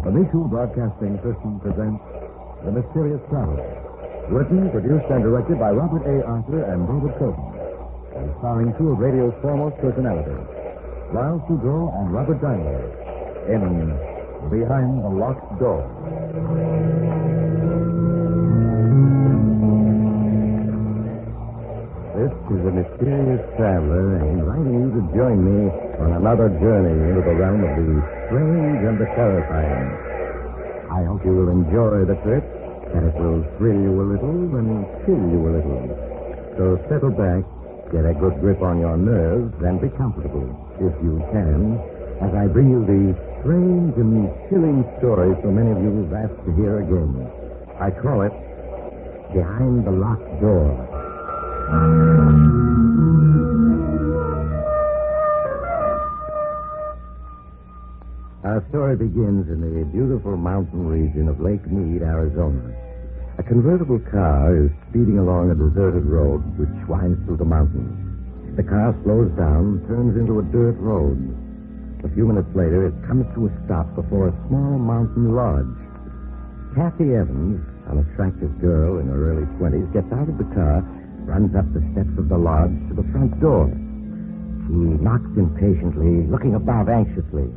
The Michu Broadcasting System presents The Mysterious Traveler. Written, produced, and directed by Robert A. Arthur and David Coben. And starring two of radio's foremost personalities, Lyle Sugo and Robert Diner, in Behind the Locked Door. This is a mysterious traveler inviting you to join me on another journey into the realm of the strange and the terrifying. I hope you will enjoy the trip, that it will thrill you a little and chill you a little. So settle back, get a good grip on your nerves, and be comfortable, if you can, as I bring you the strange and chilling story so many of you have asked to hear again. I call it Behind the Locked Door. Our story begins in the beautiful mountain region of Lake Mead, Arizona. A convertible car is speeding along a deserted road which winds through the mountains. The car slows down, turns into a dirt road. A few minutes later, it comes to a stop before a small mountain lodge. Kathy Evans, an attractive girl in her early 20s, gets out of the car, runs up the steps of the lodge to the front door. She knocks impatiently, looking about anxiously.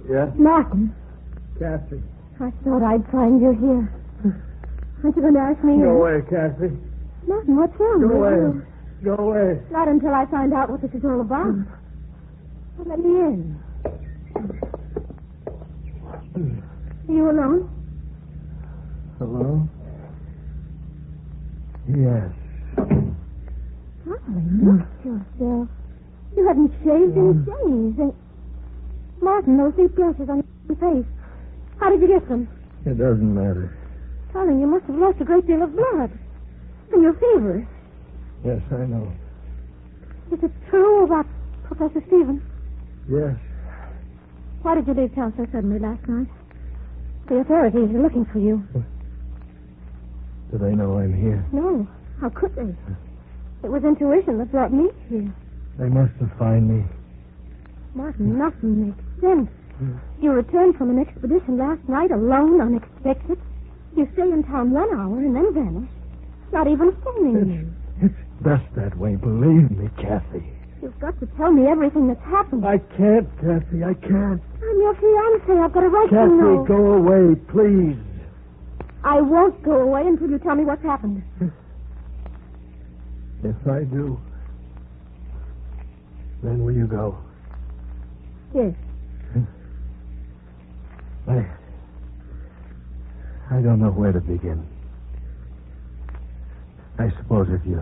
Yes? Martin, Kathy. I thought I'd find you here. Aren't you going to ask me? Go away, Kathy. Martin, what's wrong Go with away. you? Go away. Not until I find out what this is all about. Well, let me in. Are you alone? Hello? Yes. Golly, look at yourself. You haven't shaved in days. And Martin, those deep brushes on your face. How did you get them? It doesn't matter. Darling, you must have lost a great deal of blood. And your fever. Yes, I know. Is it true about Professor Stevens? Yes. Why did you leave town so suddenly last night? The authorities are looking for you. Do they know I'm here? No. How could they? It was intuition that brought me here. They must have found me. Martin, nothing makes sense. You returned from an expedition last night alone, unexpected. You stay in town 1 hour and then vanish. Not even phoning me. It's best that way, believe me, Kathy. You've got to tell me everything that's happened. I can't, Kathy, I can't. I'm your fiancé. I've got a right to know. Kathy, go away, please. I won't go away until you tell me what's happened. If I do, then will you go? Yes. I don't know where to begin. I suppose if you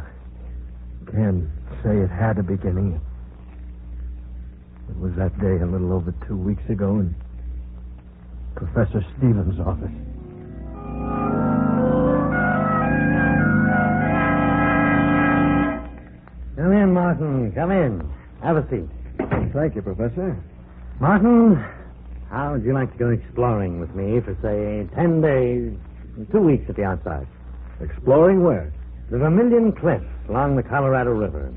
can say it had a beginning, it was that day a little over 2 weeks ago in Professor Stevens' office. Come in, Martin. Come in. Have a seat. Thank you, Professor. Martin, how would you like to go exploring with me for, say, 10 days, 2 weeks at the outside? Exploring where? The Vermilion Cliffs along the Colorado River.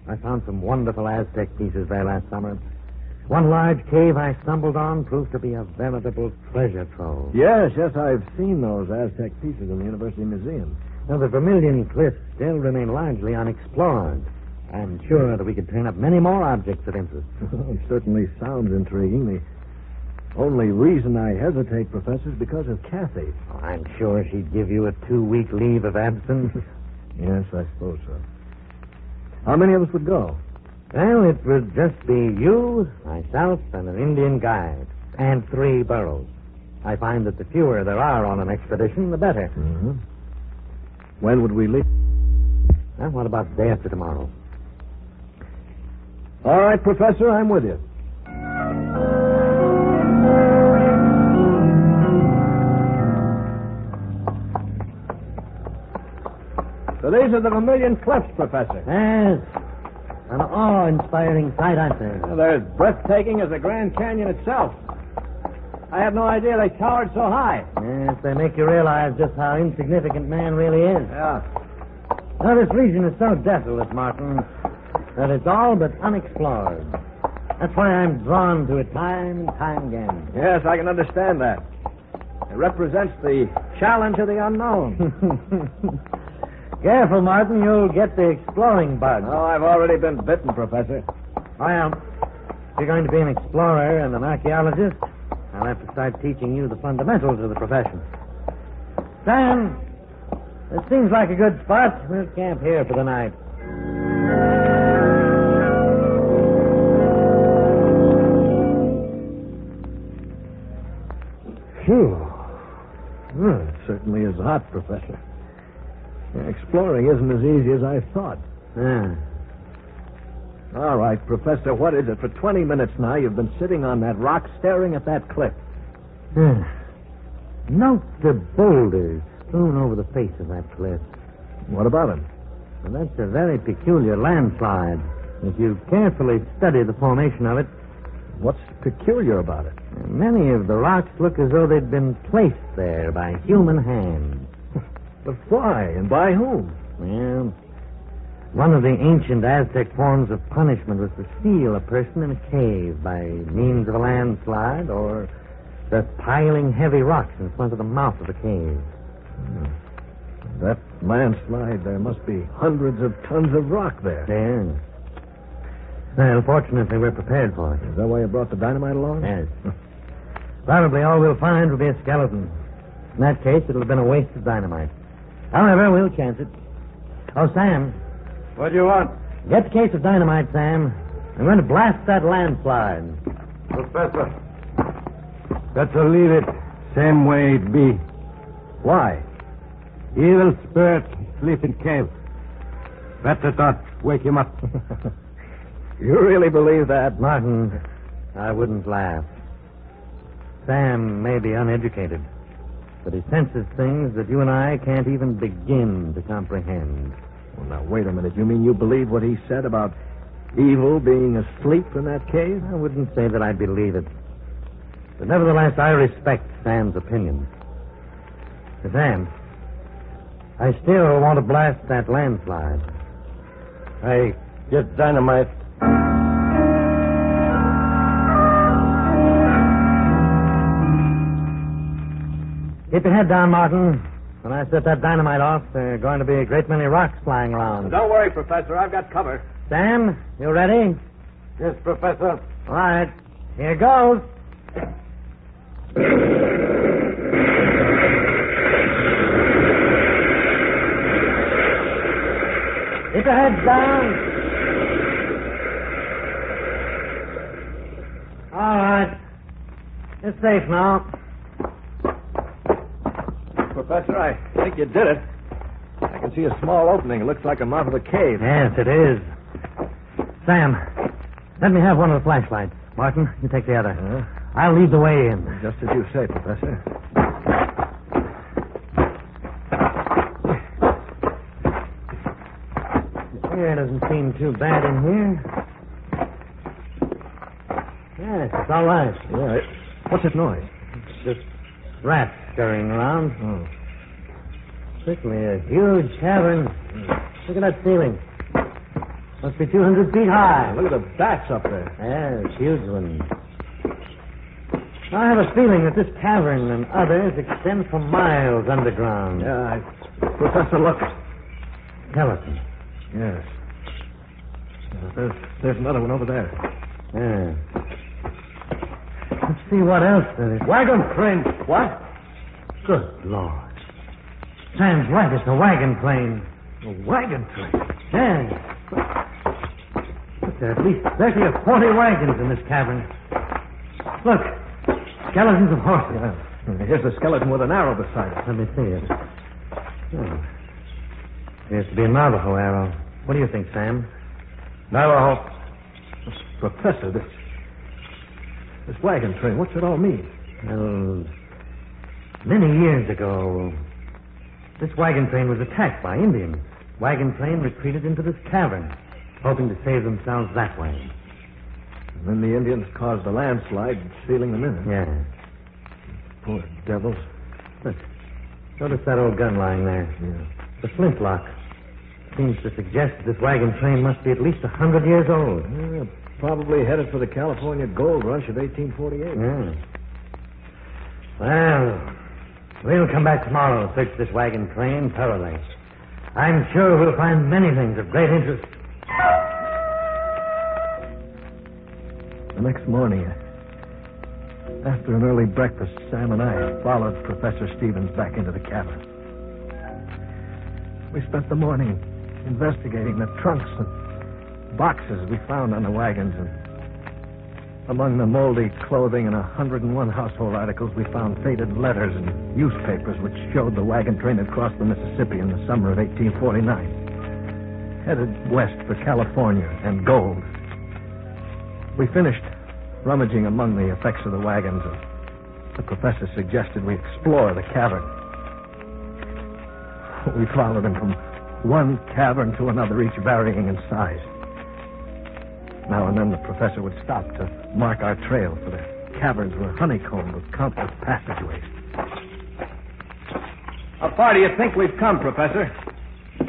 I found some wonderful Aztec pieces there last summer. One large cave I stumbled on proved to be a veritable treasure trove. Yes, I've seen those Aztec pieces in the University Museum. Now, the Vermilion Cliffs still remain largely unexplored. I'm sure that we could turn up many more objects of interest. It certainly sounds intriguing. The only reason I hesitate, Professor, is because of Kathy. Oh, I'm sure she'd give you a 2-week leave of absence. Yes, I suppose so. How many of us would go? Well, it would just be you, myself, and an Indian guide, and 3 burros. I find that the fewer there are on an expedition, the better. Mm-hmm. When would we leave? Well, what about the day after tomorrow? All right, Professor, I'm with you. So these are the Vermilion Cliffs, Professor. Yes. An awe-inspiring sight, aren't they? Well, they're as breathtaking as the Grand Canyon itself. I had no idea they towered so high. Yes, they make you realize just how insignificant man really is. Yeah. Now, this region is so desolate, Martin, that it's all but unexplored. That's why I'm drawn to it time and time again. Yes, I can understand that. It represents the challenge of the unknown. Careful, Martin, you'll get the exploring bug. Oh, I've already been bitten, Professor. Well, if you're going to be an explorer and an archaeologist, I'll have to start teaching you the fundamentals of the profession. Sam, it seems like a good spot. We'll camp here for the night. Phew. Well, it certainly is hot, Professor. Exploring isn't as easy as I thought. Yeah. All right, Professor, what is it? For 20 minutes now, you've been sitting on that rock staring at that cliff. Note the boulders strewn over the face of that cliff. What about them? Well, that's a very peculiar landslide. If you carefully study the formation of it, What's peculiar about it? many of the rocks look as though they'd been placed there by human hands. But why and by whom? Well, one of the ancient Aztec forms of punishment was to seal a person in a cave by means of a landslide or the piling heavy rocks in front of the mouth of the cave. That landslide, there must be hundreds of tons of rock there. Yes. Well, fortunately, we're prepared for it. Is that why you brought the dynamite along? Yes. Probably all we'll find will be a skeleton. In that case, it'll have been a waste of dynamite. However, we'll chance it. Oh, Sam. What do you want? Get the case of dynamite, Sam. I'm going to blast that landslide. Professor, better leave it same way it be. Why? Evil spirit sleep in cave. Better not wake him up. You really believe that? Martin, I wouldn't laugh. Sam may be uneducated, but he senses things that you and I can't even begin to comprehend. Well, now, wait a minute. You mean you believe what he said about evil being asleep in that cave? I wouldn't say that I believe it. But nevertheless, I respect Sam's opinion. Sam, I still want to blast that landslide. I get dynamite. Keep your head down, Martin. When I set that dynamite off, there are going to be a great many rocks flying around. Don't worry, Professor. I've got cover. Sam, you ready? Yes, Professor. All right. Here goes. Keep your heads down. All right. It's safe now. Professor, I think you did it. I can see a small opening. It looks like a mouth of a cave. Yes, it is. Sam, let me have one of the flashlights. Martin, you take the other. I'll lead the way in. Just as you say, Professor. It doesn't seem too bad in here. Yes, it's all right. Yeah. What's that noise? It's just rats scurrying around. Oh. Certainly a huge cavern. Look at that ceiling. Must be 200 feet high. Look at the bats up there. Yes, huge ones. I have a feeling that this cavern and others extend for miles underground. Yeah, Professor, look. Skeleton. Yes. There's another one over there. Yeah. Let's see what else there is. Wagon train. What? Good Lord. Sam's right. It's a wagon train. A wagon train? Yes. Look, there are at least 30 or 40 wagons in this cavern. Look. Skeletons of horses. Yeah. Here's a skeleton with an arrow beside it. Let me see it. Oh. Appears to be a Navajo arrow. What do you think, Sam? Navajo. Professor, this wagon train, what's it all mean? Well, many years ago, this wagon train was attacked by Indians. Wagon train retreated into this cavern, hoping to save themselves that way. And then the Indians caused a landslide, sealing them in. Yeah. Poor devils. Look. Notice that old gun lying there. Yeah. The flintlock. Seems to suggest that this wagon train must be at least 100 years old. Yeah, probably headed for the California gold rush of 1848. Yeah. Well, we'll come back tomorrow and search this wagon train thoroughly. I'm sure we'll find many things of great interest. The next morning, after an early breakfast, Sam and I followed Professor Stevens back into the cabin. We spent the morning investigating the trunks and boxes we found on the wagons. And among the moldy clothing and 101 household articles, we found faded letters and newspapers which showed the wagon train had crossed the Mississippi in the summer of 1849, headed west for California and gold. We finished rummaging among the effects of the wagons, and the professor suggested we explore the cavern. We followed him from one cavern to another, each varying in size. Now and then the professor would stop to mark our trail, for the caverns were honeycombed with countless passageways. How far do you think we've come, Professor?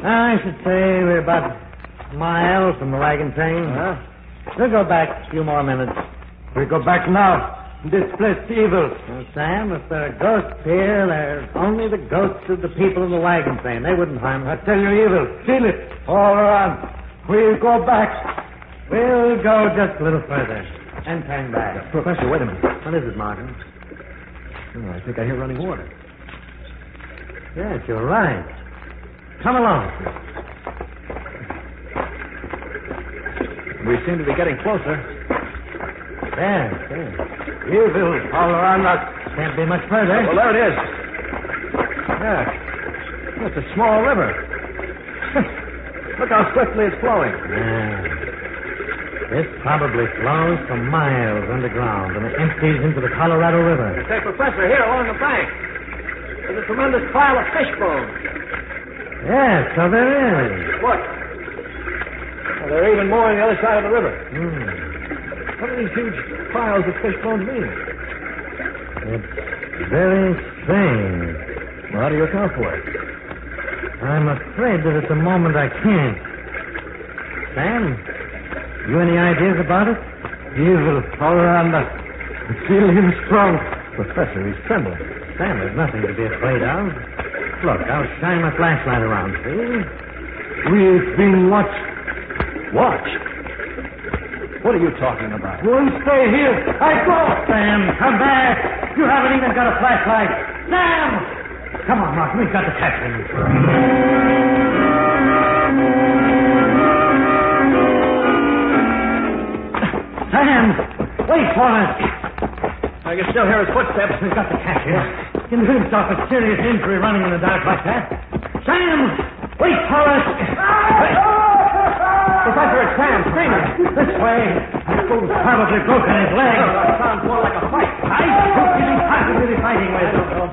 I should say we're about a mile from the wagon train. Huh? We'll go back a few more minutes. We go back now. This place's evil. Well, Sam, if there are ghosts here, they're only the ghosts of the people in the wagon train. They wouldn't harm us. I tell you, evil. Feel it. All around. We'll go back. We'll go just a little further and turn back. Professor, wait a minute. What is it, Martin? Oh, I think I hear running water. Yes, you're right. Come along. We seem to be getting closer. Yes. Evil all around us. Can't be much further. Well, there it is. Yeah. It's a small river. Look how swiftly it's flowing. This probably flows for miles underground and it empties into the Colorado River. Say, Professor, here along the bank, there's a tremendous pile of fish bones. Yes, so there is. What? Well, there are even more on the other side of the river. What do these huge piles of fish bones mean? It's very strange. Well, how do you account for it? I'm afraid that at the moment I can't. Sam, you any ideas about it? Evil all around us. Feel him strong. Professor, he's trembling. Sam, there's nothing to be afraid of. Look, I'll shine my flashlight around, see? We've been watched. Watched? What are you talking about? Won't stay here. I go. Sam, come back. You haven't even got a flashlight. Sam! Come on, Martin, we've got to catch him. Sam! Wait for us! I can still hear his footsteps. We've got to catch him. He can do himself a serious injury running in the dark like that. Sam! Wait for us! Professor, it's Sam, screaming. This way. That fool's probably broken his leg. That sounds more like a fight. I hope he's possibly fighting with him.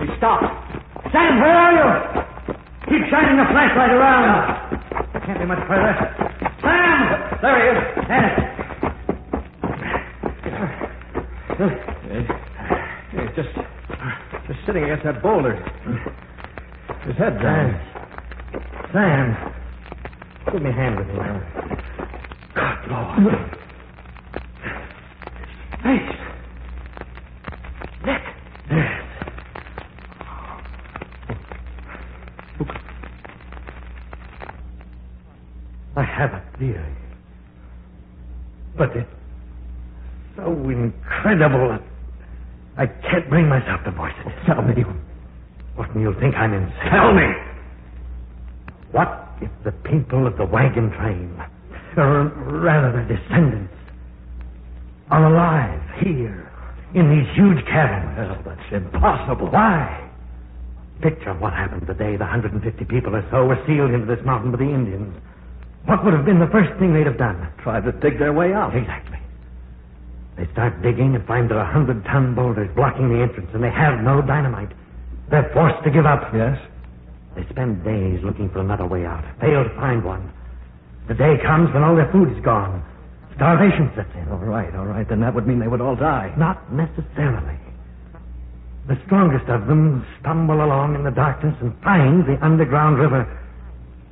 He stopped. Sam, where are you? Keep shining the flashlight around. Can't be much further. Sam! There he is. Yes. He's just sitting against that boulder. His head down. Sam, give me a hand with him. Good Lord. Face. Neck. Yes. I have a theory. But it's so incredible that I can't bring myself to voice it. Tell me. What do you think I'm insane? Tell me! What if the people of the wagon train, or rather their descendants, are alive here in these huge caverns? Well, that's impossible. Why? Picture what happened the day the 150 people or so were sealed into this mountain by the Indians. What would have been the first thing they'd have done? Tried to dig their way out. Exactly. They start digging and find there are 100-ton boulders blocking the entrance, and they have no dynamite. They're forced to give up. Yes? They spend days looking for another way out, fail to find one. The day comes when all their food is gone. Starvation sets in. All right. Then that would mean they would all die. Not necessarily. The strongest of them stumble along in the darkness and find the underground river.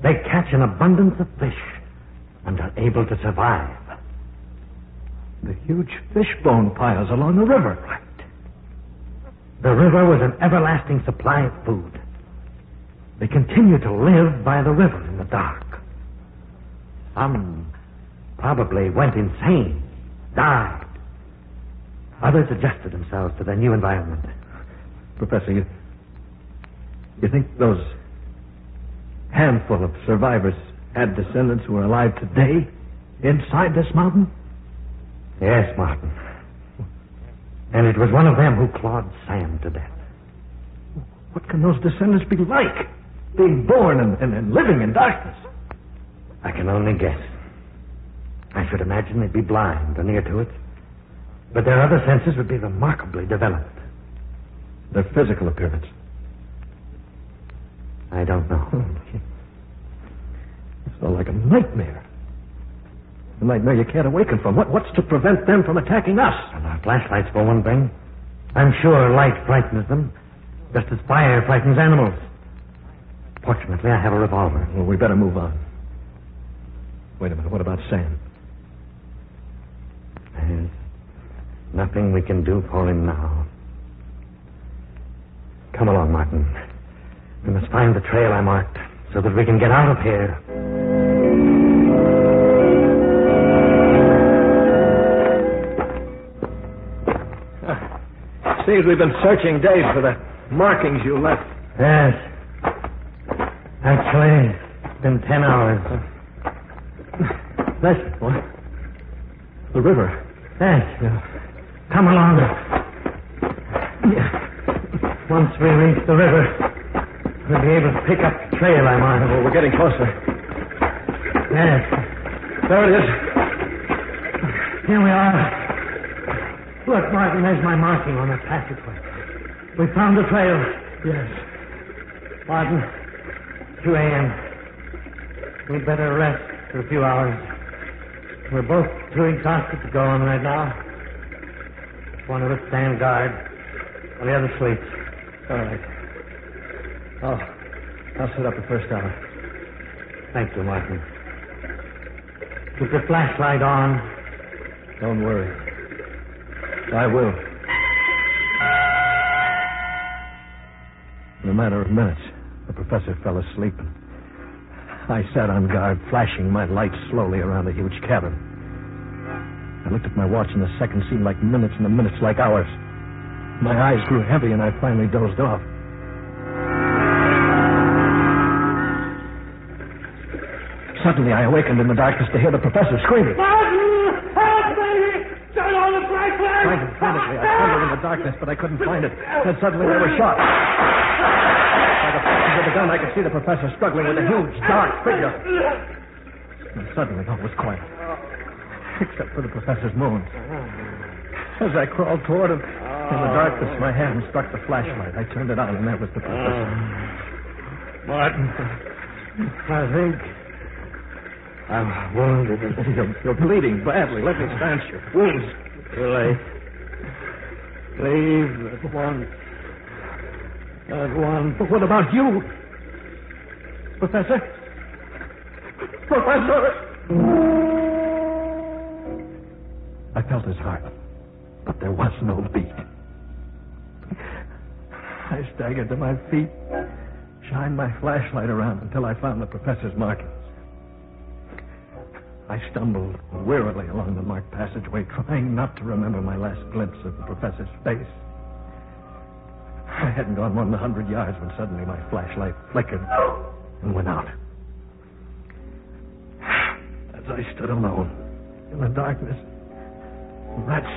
They catch an abundance of fish and are able to survive. The huge fishbone piles along the river. Right. The river was an everlasting supply of food. They continue to live by the river in the dark. Some probably went insane, died. Others adjusted themselves to their new environment. Professor, you think those handful of survivors had descendants who are alive today inside this mountain? Yes, Martin. And it was one of them who clawed Sam to death. What can those descendants be like? Being born and living in darkness. I can only guess. I should imagine they'd be blind or near to it. But their other senses would be remarkably developed. Their physical appearance? I don't know. It's not like a nightmare. A nightmare you can't awaken from. What's to prevent them from attacking us? And our flashlights, for one thing. I'm sure light frightens them, just as fire frightens animals. Fortunately, I have a revolver. Well, we better move on. Wait a minute. What about Sam? There's nothing we can do for him now. Come along, Martin. We must find the trail I marked so that we can get out of here. Seems we've been searching days for the markings you left. Yes. Actually, it's been 10 hours. Listen, what? The river. Yes. Come along. Once we reach the river, we'll be able to pick up the trail I'm on. Well, we're getting closer. Yes. There it is. Here we are. Look, Martin, there's my marking on the passageway. We found the trail. Yes. Martin, 2 a.m. We'd better rest for a few hours. We're both too exhausted to go on right now. One of us stand guard, while the other sleeps. All right. I'll set up the first hour. Thank you, Martin. Keep the flashlight on. Don't worry. I will. In a matter of minutes, the professor fell asleep. I sat on guard, flashing my light slowly around the huge cabin. I looked at my watch, and the seconds seemed like minutes, and the minutes like hours. My eyes grew heavy, and I finally dozed off. Suddenly, I awakened in the darkness to hear the professor screaming. Martin! Help me! Turn on the flashlight! Frantically, I trembled in the darkness, but I couldn't find it. Then suddenly, they were shot. By the flashes of the gun, I could see the professor struggling with a huge, dark figure. And suddenly, all was quiet, except for the professor's moans. As I crawled toward him, in the darkness, my hand struck the flashlight. I turned it on, and there was the professor. Martin, I think I'm wounded. You're bleeding badly. Let me stanch your wounds. Too late. Leave at once. At once. But what about you? Professor? Professor! I felt his heart, but there was no beat. I staggered to my feet, shined my flashlight around until I found the professor's markings. I stumbled wearily along the marked passageway, trying not to remember my last glimpse of the professor's face. I hadn't gone more than 100 yards when suddenly my flashlight flickered and went out. As I stood alone in the darkness, rats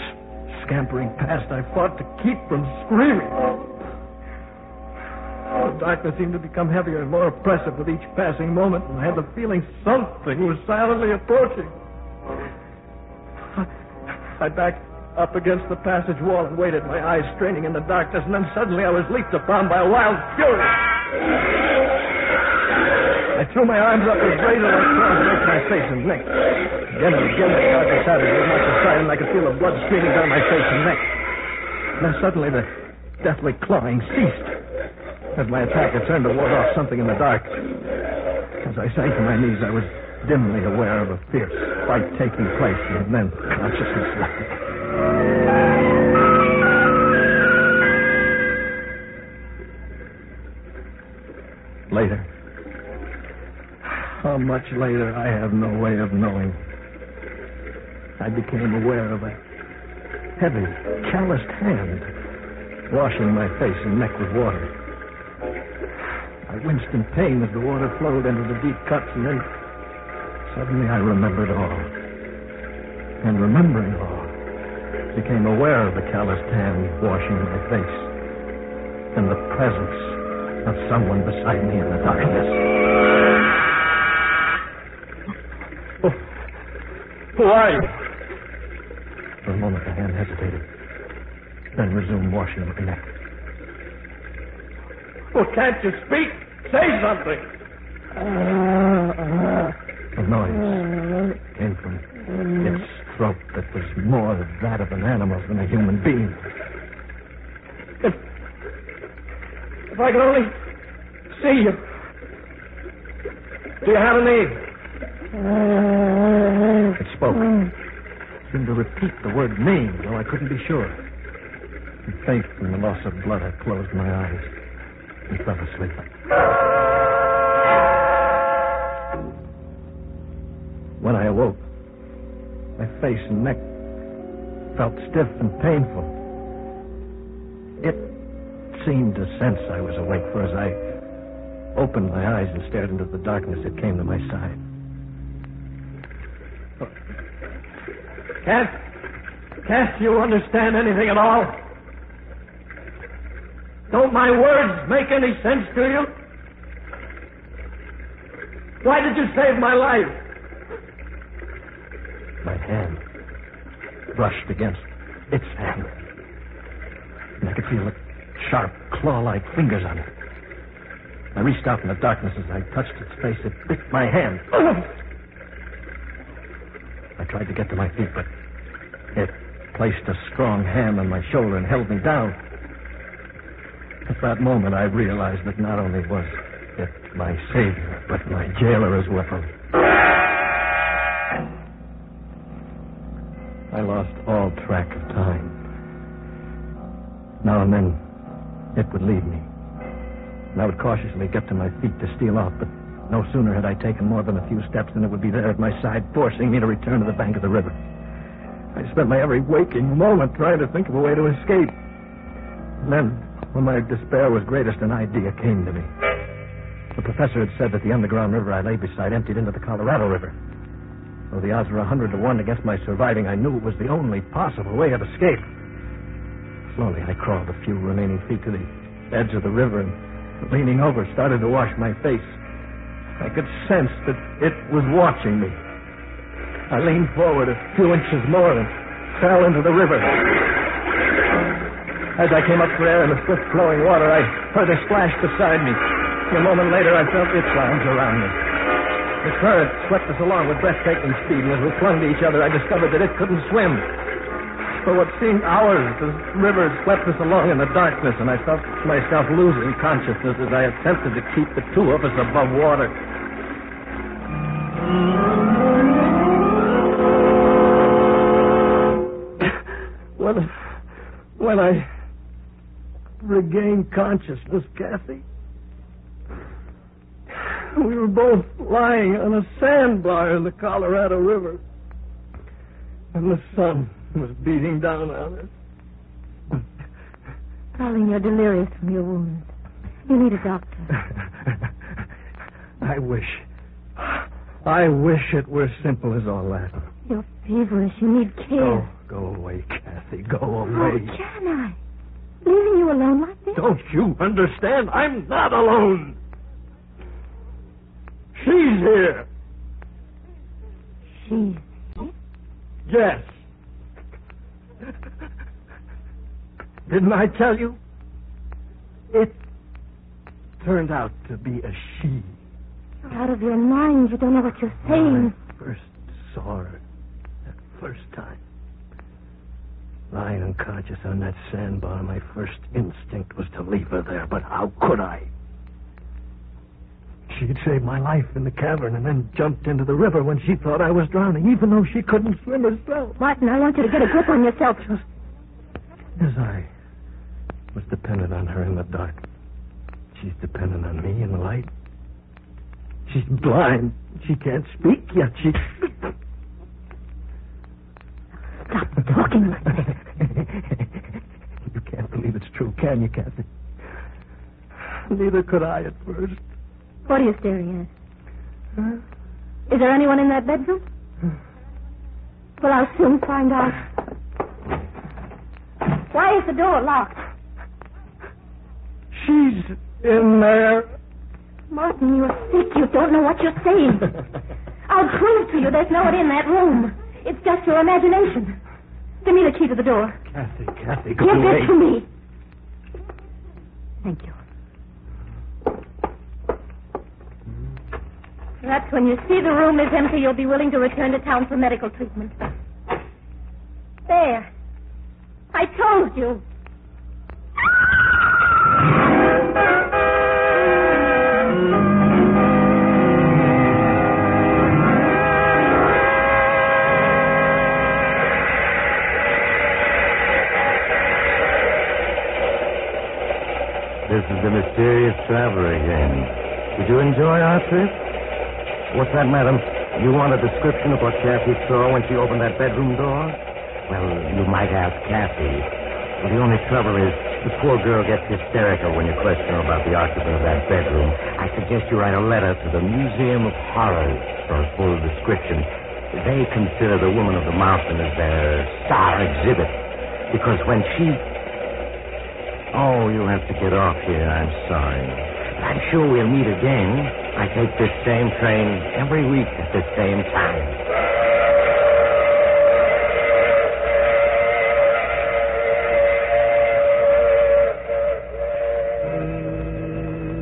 scampering past, I fought to keep from screaming. The darkness seemed to become heavier and more oppressive with each passing moment, and I had the feeling something was silently approaching. I backed up against the passage wall and waited, my eyes straining in the darkness, and then suddenly I was leaped upon by a wild fury. I threw my arms up as razor like claws against my face and neck. Again and again, the darkness out of it was not subsiding, and I could feel the blood streaming down my face and neck. Then suddenly the deathly clawing ceased as my attacker turned to ward off something in the dark. As I sank to my knees, I was dimly aware of a fierce fight taking place, and then consciousness left me. Later. How much later, I have no way of knowing. I became aware of a heavy, calloused hand washing my face and neck with water. I winced in pain as the water flowed into the deep cuts, and then suddenly I remembered all. And remembering all, became aware of the calloused hand washing my face and the presence of someone beside me in the darkness. Who are you? For a moment, the hand hesitated, then resumed washing my neck. Well, can't you speak? Say something. A noise came from its throat that was more that of an animal than a human being. If I could only see you. Do you have a name? It spoke. It seemed to repeat the word name, though I couldn't be sure. And faint from the loss of blood, I closed my eyes and fell asleep. When I awoke, my face and neck felt stiff and painful. It seemed to sense I was awake, for as I opened my eyes and stared into the darkness, it came to my side. Can't you understand anything at all? Don't my words make any sense to you? Why did you save my life? My hand brushed against its hand, and I could feel the sharp, claw-like fingers on it. I reached out in the darkness. As I touched its face, it bit my hand. I tried to get to my feet, but it placed a strong hand on my shoulder and held me down. At that moment, I realized that not only was it my savior, but my jailer as well. I lost all track of time. Now and then, it would leave me, and I would cautiously get to my feet to steal off, but no sooner had I taken more than a few steps than it would be there at my side, forcing me to return to the bank of the river. I spent my every waking moment trying to think of a way to escape. And then, when my despair was greatest, an idea came to me. The professor had said that the underground river I lay beside emptied into the Colorado River. Though the odds were 100 to 1 against my surviving, I knew it was the only possible way of escape. Slowly, I crawled a few remaining feet to the edge of the river and, leaning over, started to wash my face. I could sense that it was watching me. I leaned forward a few inches more and fell into the river. As I came up for air in the swift-flowing water, I heard a splash beside me. A moment later, I felt its arms around me. The current swept us along with breathtaking speed, and as we clung to each other, I discovered that it couldn't swim. For what seemed hours, the river swept us along in the darkness, and I felt myself losing consciousness as I attempted to keep the two of us above water. When I regained consciousness, Kathy, we were both lying on a sandbar in the Colorado River, and the sun was beating down on us. Darling, you're delirious from your wounds. You need a doctor. I wish it were simple as all that. You're feverish. You need care. Go away, Kathy. Go away. How can I? Leaving you alone like this? Don't you understand? I'm not alone. She's here. She's here? Yes. Didn't I tell you? It turned out to be a she. You're out of your mind. You don't know what you're saying. When I first saw her, that first time, lying unconscious on that sandbar, my first instinct was to leave her there. But how could I? She had saved my life in the cavern and then jumped into the river when she thought I was drowning, even though she couldn't swim herself. Martin, I want you to get a grip on yourself. Just as I was dependent on her in the dark, she's dependent on me in the light. She's blind. She can't speak, yet she... Stop talking like that. You can't believe it's true, can you, Kathy? Neither could I at first. What are you staring at? Huh? Is there anyone in that bedroom? Well, I'll soon find out. Why is the door locked? She's in there. Martin, you're sick. You don't know what you're saying. I'll prove to you there's no one in that room. It's just your imagination. Give me the key to the door. Kathy, go Give away. it to me. Thank you. Perhaps when you see the room is empty, you'll be willing to return to town for medical treatment. There. I told you. This is the mysterious traveler again. Did you enjoy our trip? What's that, madam? You want a description of what Kathy saw when she opened that bedroom door? Well, you might ask Kathy. But the only trouble is, the poor girl gets hysterical when you question her about the occupant of that bedroom. I suggest you write a letter to the Museum of Horrors for a full description. They consider the Woman of the Mountain as their star exhibit. Because when she... Oh, you'll have to get off here. I'm sorry. I'm sure we'll meet again. I take this same train every week at the same time.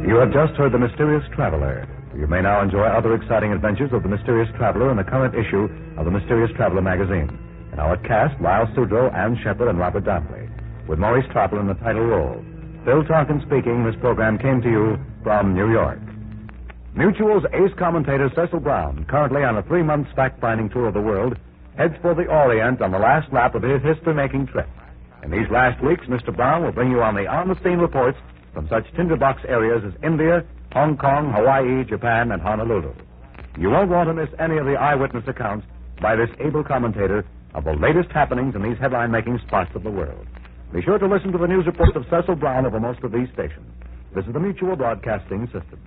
You have just heard The Mysterious Traveler. You may now enjoy other exciting adventures of The Mysterious Traveler in the current issue of The Mysterious Traveler magazine. In our cast, Lyle Sudrow, Ann Shepard, and Robert Donnelly, with Maurice Trottle in the title role. Phil Tonkin speaking. This program came to you from New York. Mutual's ace commentator Cecil Brown, currently on a 3-month fact-finding tour of the world, heads for the Orient on the last lap of his history-making trip. In these last weeks, Mr. Brown will bring you on-the-scene reports from such tinderbox areas as India, Hong Kong, Hawaii, Japan, and Honolulu. You won't want to miss any of the eyewitness accounts by this able commentator of the latest happenings in these headline-making spots of the world. Be sure to listen to the news reports of Cecil Brown over most of these stations. This is the Mutual Broadcasting System.